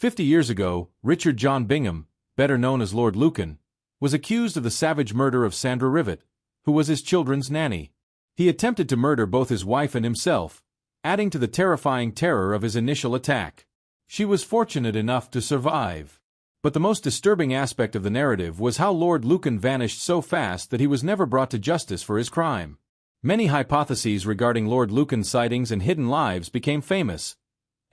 50 years ago, Richard John Bingham, better known as Lord Lucan, was accused of the savage murder of Sandra Rivett, who was his children's nanny. He attempted to murder both his wife and himself, adding to the terrifying terror of his initial attack. She was fortunate enough to survive. But the most disturbing aspect of the narrative was how Lord Lucan vanished so fast that he was never brought to justice for his crime. Many hypotheses regarding Lord Lucan's sightings and hidden lives became famous,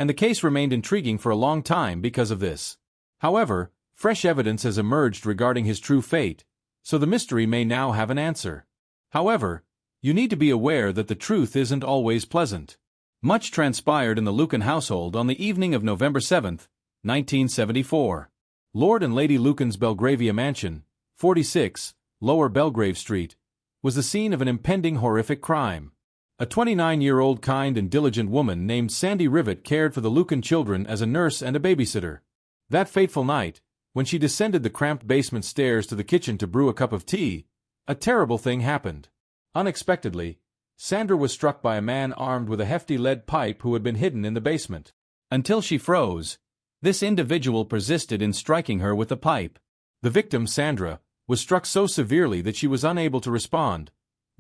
and the case remained intriguing for a long time because of this. However, fresh evidence has emerged regarding his true fate, so the mystery may now have an answer. However, you need to be aware that the truth isn't always pleasant. Much transpired in the Lucan household on the evening of November 7, 1974. Lord and Lady Lucan's Belgravia mansion, 46, Lower Belgrave Street, was the scene of an impending horrific crime. A 29-year-old kind and diligent woman named Sandy Rivett cared for the Lucan children as a nurse and a babysitter. That fateful night, when she descended the cramped basement stairs to the kitchen to brew a cup of tea, a terrible thing happened. Unexpectedly, Sandra was struck by a man armed with a hefty lead pipe who had been hidden in the basement. Until she froze, this individual persisted in striking her with the pipe. The victim, Sandra, was struck so severely that she was unable to respond,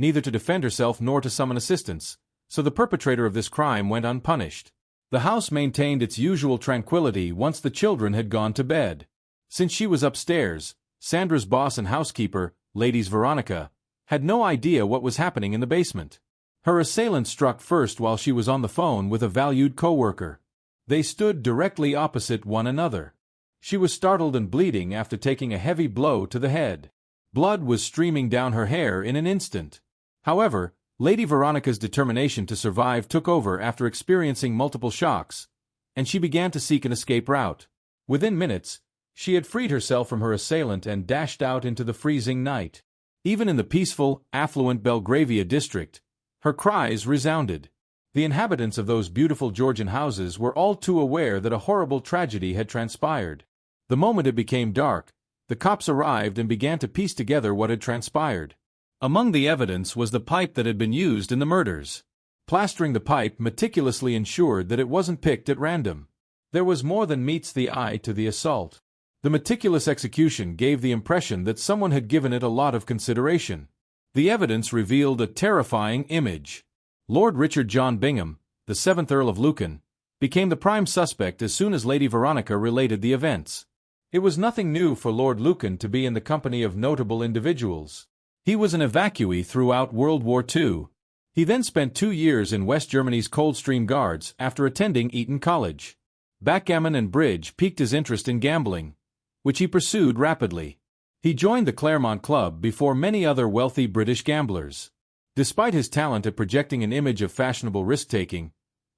neither to defend herself nor to summon assistance, so the perpetrator of this crime went unpunished. The house maintained its usual tranquility once the children had gone to bed. Since she was upstairs, Sandra's boss and housekeeper, Ladies Veronica, had no idea what was happening in the basement. Her assailant struck first while she was on the phone with a valued co-worker. They stood directly opposite one another. She was startled and bleeding after taking a heavy blow to the head. Blood was streaming down her hair in an instant. However, Lady Veronica's determination to survive took over after experiencing multiple shocks, and she began to seek an escape route. Within minutes, she had freed herself from her assailant and dashed out into the freezing night. Even in the peaceful, affluent Belgravia district, her cries resounded. The inhabitants of those beautiful Georgian houses were all too aware that a horrible tragedy had transpired. The moment it became dark, the cops arrived and began to piece together what had transpired. Among the evidence was the pipe that had been used in the murders. Plastering the pipe meticulously ensured that it wasn't picked at random. There was more than meets the eye to the assault. The meticulous execution gave the impression that someone had given it a lot of consideration. The evidence revealed a terrifying image. Lord Richard John Bingham, the 7th Earl of Lucan, became the prime suspect as soon as Lady Veronica related the events. It was nothing new for Lord Lucan to be in the company of notable individuals. He was an evacuee throughout World War II. He then spent 2 years in West Germany's Coldstream Guards after attending Eton College. Backgammon and bridge piqued his interest in gambling, which he pursued rapidly. He joined the Claremont Club before many other wealthy British gamblers. Despite his talent at projecting an image of fashionable risk-taking,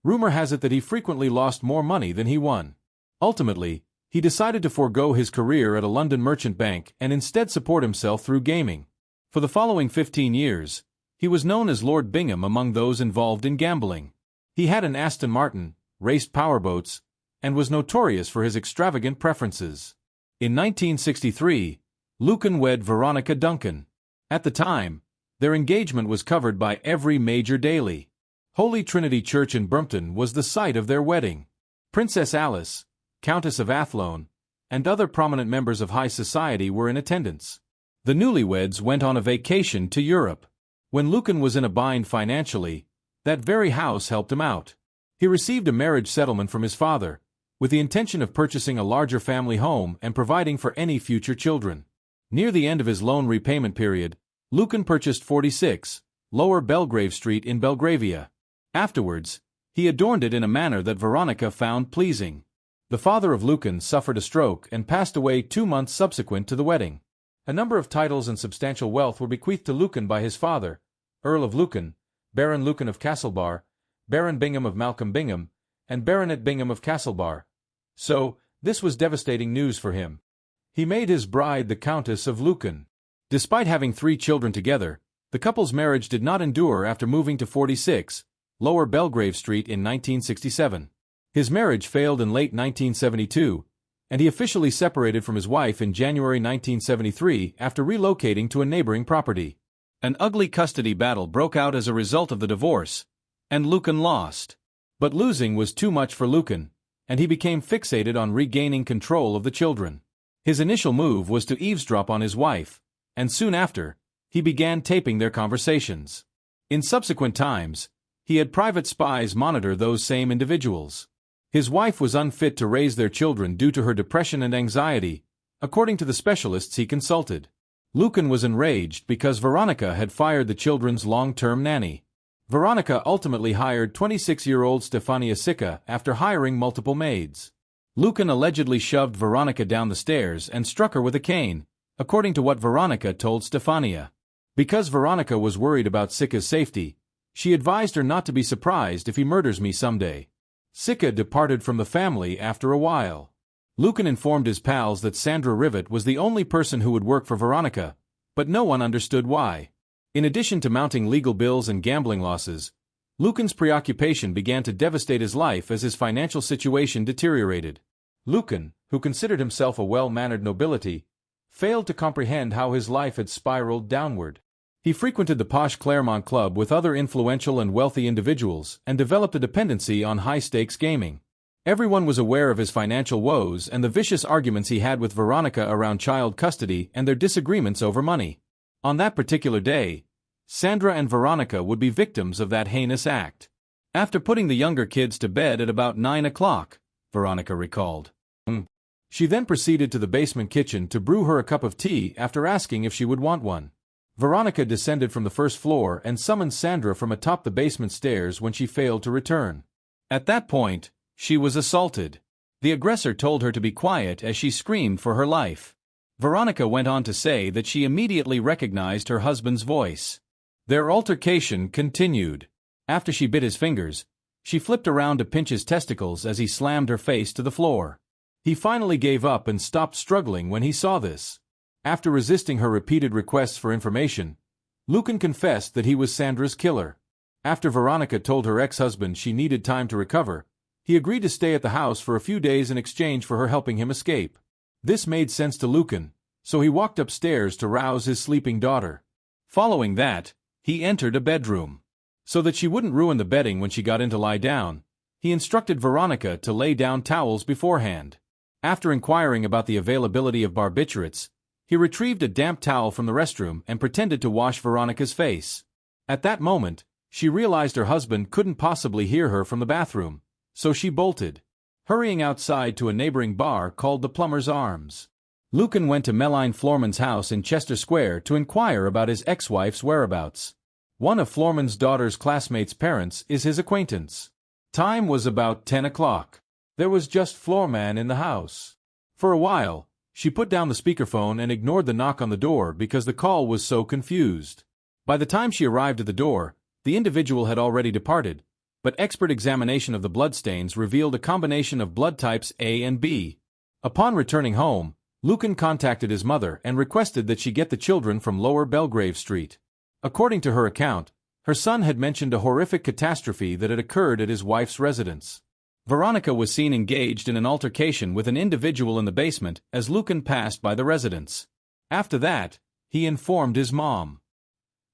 rumor has it that he frequently lost more money than he won. Ultimately, he decided to forego his career at a London merchant bank and instead support himself through gaming. For the following 15 years, he was known as Lord Bingham among those involved in gambling. He had an Aston Martin, raced powerboats, and was notorious for his extravagant preferences. In 1963, Lucan wed Veronica Duncan. At the time, their engagement was covered by every major daily. Holy Trinity Church in Brompton was the site of their wedding. Princess Alice, Countess of Athlone, and other prominent members of high society were in attendance. The newlyweds went on a vacation to Europe. When Lucan was in a bind financially, that very house helped him out. He received a marriage settlement from his father, with the intention of purchasing a larger family home and providing for any future children. Near the end of his loan repayment period, Lucan purchased 46, Lower Belgrave Street in Belgravia. Afterwards, he adorned it in a manner that Veronica found pleasing. The father of Lucan suffered a stroke and passed away 2 months subsequent to the wedding. A number of titles and substantial wealth were bequeathed to Lucan by his father, Earl of Lucan, Baron Lucan of Castlebar, Baron Bingham of Malcolm Bingham, and Baronet Bingham of Castlebar. So, this was devastating news for him. He made his bride the Countess of Lucan. Despite having 3 children together, the couple's marriage did not endure after moving to 46, Lower Belgrave Street in 1967. His marriage failed in late 1972, and he officially separated from his wife in January 1973 after relocating to a neighboring property. An ugly custody battle broke out as a result of the divorce, and Lucan lost. But losing was too much for Lucan, and he became fixated on regaining control of the children. His initial move was to eavesdrop on his wife, and soon after, he began taping their conversations. In subsequent times, he had private spies monitor those same individuals. His wife was unfit to raise their children due to her depression and anxiety, according to the specialists he consulted. Lucan was enraged because Veronica had fired the children's long-term nanny. Veronica ultimately hired 26-year-old Stefania Sicca after hiring multiple maids. Lucan allegedly shoved Veronica down the stairs and struck her with a cane, according to what Veronica told Stefania. Because Veronica was worried about Sicca's safety, she advised her not to be surprised if he murders me someday. Sicca departed from the family after a while. Lucan informed his pals that Sandra Rivett was the only person who would work for Veronica, but no one understood why. In addition to mounting legal bills and gambling losses, Lucan's preoccupation began to devastate his life as his financial situation deteriorated. Lucan, who considered himself a well-mannered nobility, failed to comprehend how his life had spiraled downward. He frequented the posh Claremont Club with other influential and wealthy individuals and developed a dependency on high-stakes gaming. Everyone was aware of his financial woes and the vicious arguments he had with Veronica around child custody and their disagreements over money. On that particular day, Sandra and Veronica would be victims of that heinous act. After putting the younger kids to bed at about 9 o'clock, Veronica recalled. She then proceeded to the basement kitchen to brew her a cup of tea after asking if she would want one. Veronica descended from the first floor and summoned Sandra from atop the basement stairs when she failed to return. At that point, she was assaulted. The aggressor told her to be quiet as she screamed for her life. Veronica went on to say that she immediately recognized her husband's voice. Their altercation continued. After she bit his fingers, she flipped around to pinch his testicles as he slammed her face to the floor. He finally gave up and stopped struggling when he saw this. After resisting her repeated requests for information, Lucan confessed that he was Sandra's killer. After Veronica told her ex-husband she needed time to recover, he agreed to stay at the house for a few days in exchange for her helping him escape. This made sense to Lucan, so he walked upstairs to rouse his sleeping daughter. Following that, he entered a bedroom. So that she wouldn't ruin the bedding when she got in to lie down, he instructed Veronica to lay down towels beforehand. After inquiring about the availability of barbiturates, he retrieved a damp towel from the restroom and pretended to wash Veronica's face. At that moment, she realized her husband couldn't possibly hear her from the bathroom, so she bolted, hurrying outside to a neighboring bar called the Plumber's Arms. Lucan went to Meline Florman's house in Chester Square to inquire about his ex-wife's whereabouts. One of Florman's daughter's classmates' parents is his acquaintance. Time was about 10 o'clock. There was just Florman in the house. For a while, she put down the speakerphone and ignored the knock on the door because the call was so confused. By the time she arrived at the door, the individual had already departed, but expert examination of the bloodstains revealed a combination of blood types A and B. Upon returning home, Lucan contacted his mother and requested that she get the children from Lower Belgrave Street. According to her account, her son had mentioned a horrific catastrophe that had occurred at his wife's residence. Veronica was seen engaged in an altercation with an individual in the basement as Lucan passed by the residence. After that, he informed his mom.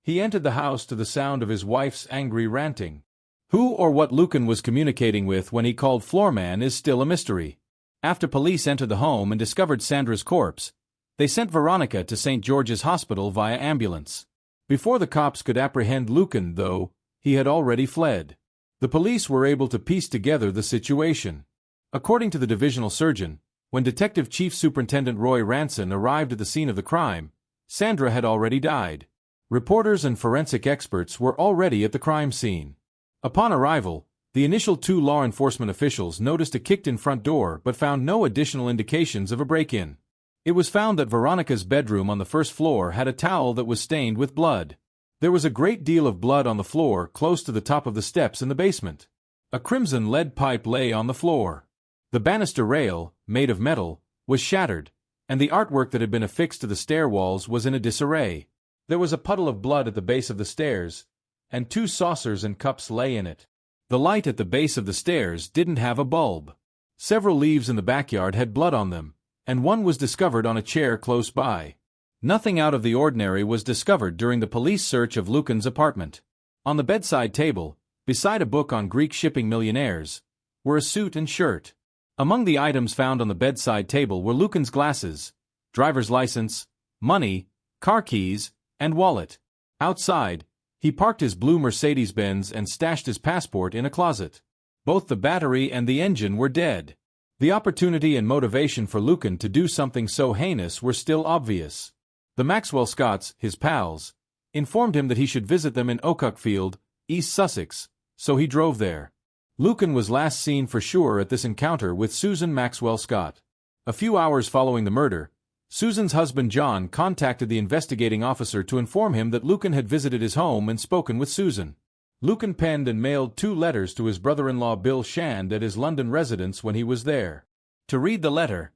He entered the house to the sound of his wife's angry ranting. Who or what Lucan was communicating with when he called Floorman is still a mystery. After police entered the home and discovered Sandra's corpse, they sent Veronica to St. George's Hospital via ambulance. Before the cops could apprehend Lucan, though, he had already fled. The police were able to piece together the situation. According to the divisional surgeon, when Detective Chief Superintendent Roy Ranson arrived at the scene of the crime, Sandra had already died. Reporters and forensic experts were already at the crime scene. Upon arrival, the initial two law enforcement officials noticed a kicked-in front door but found no additional indications of a break-in. It was found that Veronica's bedroom on the first floor had a towel that was stained with blood. There was a great deal of blood on the floor close to the top of the steps in the basement. A crimson lead pipe lay on the floor. The banister rail, made of metal, was shattered, and the artwork that had been affixed to the stair walls was in a disarray. There was a puddle of blood at the base of the stairs, and two saucers and cups lay in it. The light at the base of the stairs didn't have a bulb. Several leaves in the backyard had blood on them, and one was discovered on a chair close by. Nothing out of the ordinary was discovered during the police search of Lucan's apartment. On the bedside table, beside a book on Greek shipping millionaires, were a suit and shirt. Among the items found on the bedside table were Lucan's glasses, driver's license, money, car keys, and wallet. Outside, he parked his blue Mercedes-Benz and stashed his passport in a closet. Both the battery and the engine were dead. The opportunity and motivation for Lucan to do something so heinous were still obvious. The Maxwell Scotts, his pals, informed him that he should visit them in Oakfield, East Sussex, so he drove there. Lucan was last seen for sure at this encounter with Susan Maxwell Scott. A few hours following the murder, Susan's husband John contacted the investigating officer to inform him that Lucan had visited his home and spoken with Susan. Lucan penned and mailed 2 letters to his brother-in-law Bill Shand at his London residence when he was there. To read the letter,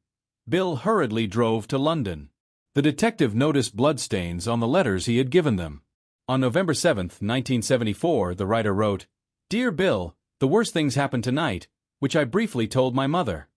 Bill hurriedly drove to London. The detective noticed bloodstains on the letters he had given them. On November 7, 1974, the writer wrote, "Dear Bill, the worst things happened tonight, which I briefly told my mother.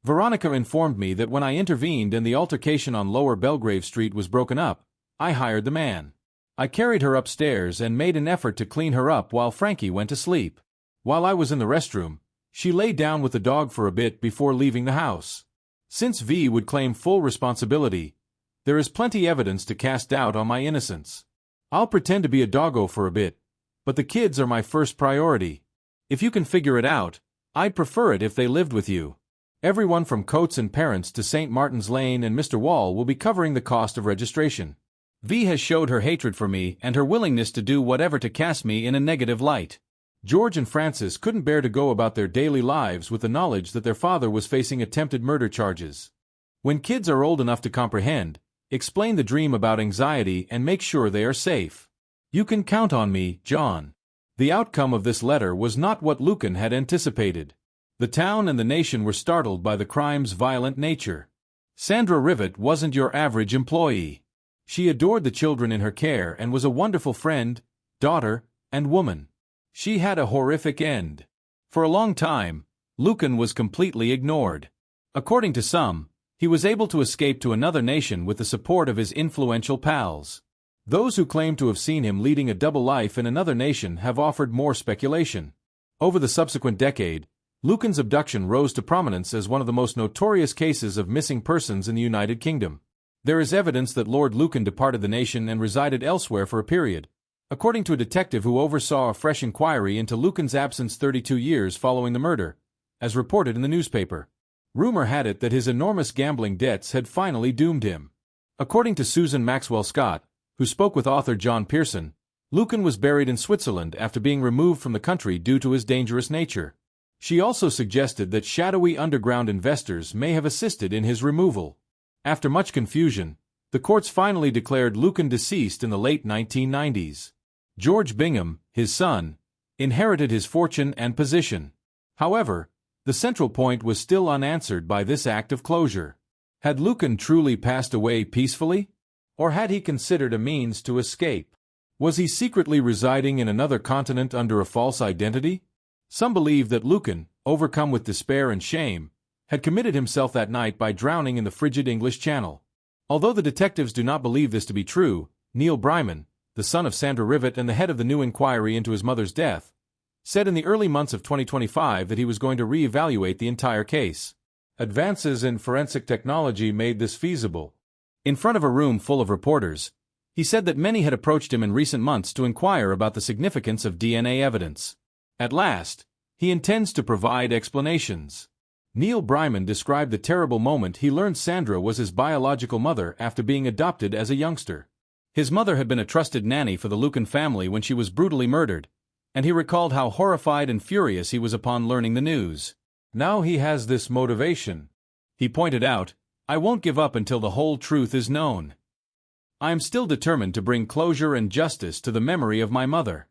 Veronica informed me that when I intervened and the altercation on Lower Belgrave Street was broken up, I hired the man. I carried her upstairs and made an effort to clean her up while Frankie went to sleep. While I was in the restroom, she lay down with the dog for a bit before leaving the house. Since V would claim full responsibility, there is plenty evidence to cast doubt on my innocence. I'll pretend to be a doggo for a bit, but the kids are my first priority. If you can figure it out, I'd prefer it if they lived with you. Everyone from Coates and parents to St. Martin's Lane and Mr. Wall will be covering the cost of registration. V has showed her hatred for me and her willingness to do whatever to cast me in a negative light. George and Francis couldn't bear to go about their daily lives with the knowledge that their father was facing attempted murder charges. When kids are old enough to comprehend, explain the dream about anxiety and make sure they are safe. You can count on me, John." The outcome of this letter was not what Lucan had anticipated. The town and the nation were startled by the crime's violent nature. Sandra Rivett wasn't your average employee. She adored the children in her care and was a wonderful friend, daughter, and woman. She had a horrific end. For a long time, Lucan was completely ignored. According to some, he was able to escape to another nation with the support of his influential pals. Those who claim to have seen him leading a double life in another nation have offered more speculation. Over the subsequent decade, Lucan's abduction rose to prominence as one of the most notorious cases of missing persons in the United Kingdom. There is evidence that Lord Lucan departed the nation and resided elsewhere for a period, according to a detective who oversaw a fresh inquiry into Lucan's absence 32 years following the murder, as reported in the newspaper. Rumor had it that his enormous gambling debts had finally doomed him. According to Susan Maxwell Scott, who spoke with author John Pearson, Lucan was buried in Switzerland after being removed from the country due to his dangerous nature. She also suggested that shadowy underground investors may have assisted in his removal. After much confusion, the courts finally declared Lucan deceased in the late 1990s. George Bingham, his son, inherited his fortune and position. However, the central point was still unanswered by this act of closure. Had Lucan truly passed away peacefully? Or had he considered a means to escape? Was he secretly residing in another continent under a false identity? Some believe that Lucan, overcome with despair and shame, had committed himself that night by drowning in the frigid English Channel. Although the detectives do not believe this to be true, Neil Bryman, the son of Sandra Rivett and the head of the new inquiry into his mother's death, said in the early months of 2025 that he was going to re-evaluate the entire case. Advances in forensic technology made this feasible. In front of a room full of reporters, he said that many had approached him in recent months to inquire about the significance of DNA evidence. At last, he intends to provide explanations. Neil Bryman described the terrible moment he learned Sandra was his biological mother after being adopted as a youngster. His mother had been a trusted nanny for the Lucan family when she was brutally murdered, and he recalled how horrified and furious he was upon learning the news. Now he has this motivation. He pointed out, "I won't give up until the whole truth is known. I am still determined to bring closure and justice to the memory of my mother."